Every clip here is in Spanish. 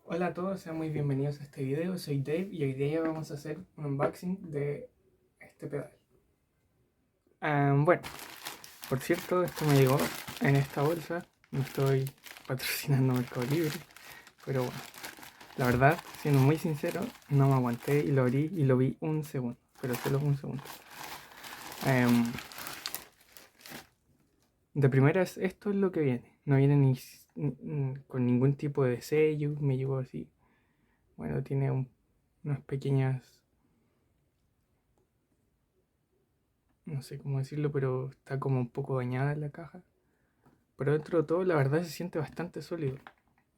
Hola a todos, sean muy bienvenidos a este video. Soy Dave y hoy día vamos a hacer un unboxing de este pedal. Bueno, por cierto, esto me llegó en esta bolsa. No estoy patrocinando Mercado Libre, pero bueno, la verdad, siendo muy sincero, no me aguanté y lo abrí y lo vi un segundo, pero solo un segundo. De primeras, esto es lo que viene. No viene con ningún tipo de sello, me llegó así. Bueno, tiene unas pequeñas, no sé cómo decirlo, pero está como un poco dañada la caja. Pero dentro de todo, la verdad se siente bastante sólido.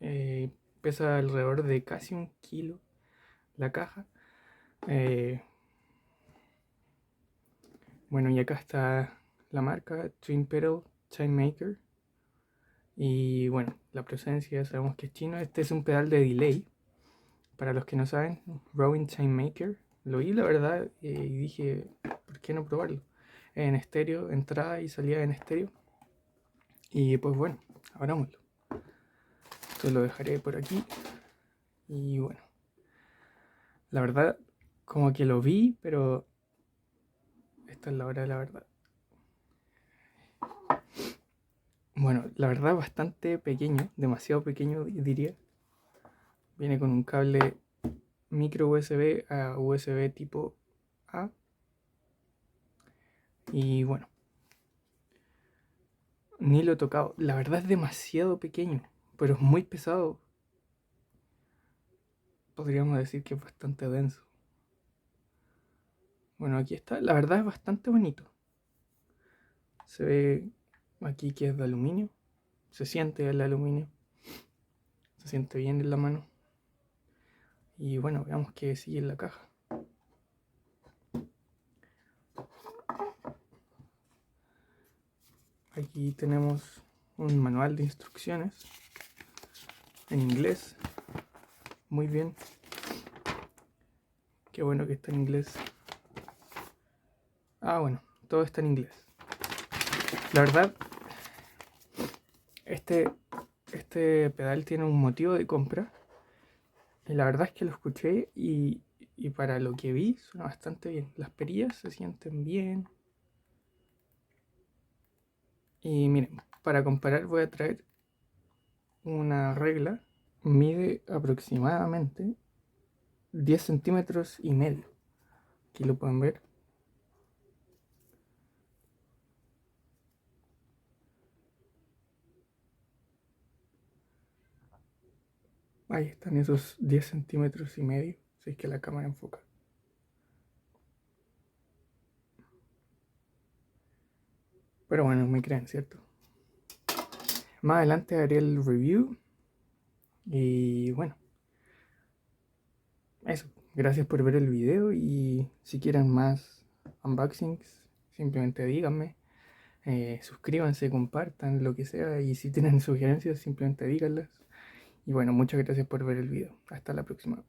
Eh, Pesa alrededor de casi 1 kilo la caja. Eh, bueno, y acá está la marca Twin Pedal Time Maker. Y bueno, la presencia sabemos que es chino. Este es un pedal de delay. Para los que no saben, Rowing Time Maker. Lo vi la verdad y dije, ¿por qué no probarlo? En estéreo, entrada y salida en estéreo. Y pues bueno, abrámoslo. Esto lo dejaré por aquí. Y bueno, la verdad, como que lo vi, pero esta es la hora de la verdad. Bueno, la verdad bastante pequeño, demasiado pequeño diría. Viene con un cable micro USB a USB tipo A. Y bueno, ni lo he tocado. La verdad es demasiado pequeño, pero es muy pesado. Podríamos decir que es bastante denso. Bueno, aquí está. La verdad es bastante bonito. Se ve aquí que es de aluminio. Se siente el aluminio. Se siente bien en la mano. Y bueno, veamos qué sigue en la caja. Aquí tenemos un manual de instrucciones en inglés. Muy bien. Qué bueno que está en inglés. Ah, bueno, todo está en inglés. La verdad, este, este pedal tiene un motivo de compra. Y la verdad es que lo escuché y para lo que vi suena bastante bien. Las perillas se sienten bien. Y miren, para comparar voy a traer una regla. Mide aproximadamente 10 centímetros y medio. Aquí lo pueden ver. Ahí están esos 10 centímetros y medio. Si es que la cámara enfoca. Pero bueno, me creen, ¿cierto? Más adelante haré el review. Y bueno, eso. Gracias por ver el video. Y si quieren más unboxings, simplemente díganme. Suscríbanse, compartan, lo que sea. Y si tienen sugerencias, simplemente díganlas. Y bueno, muchas gracias por ver el video. Hasta la próxima.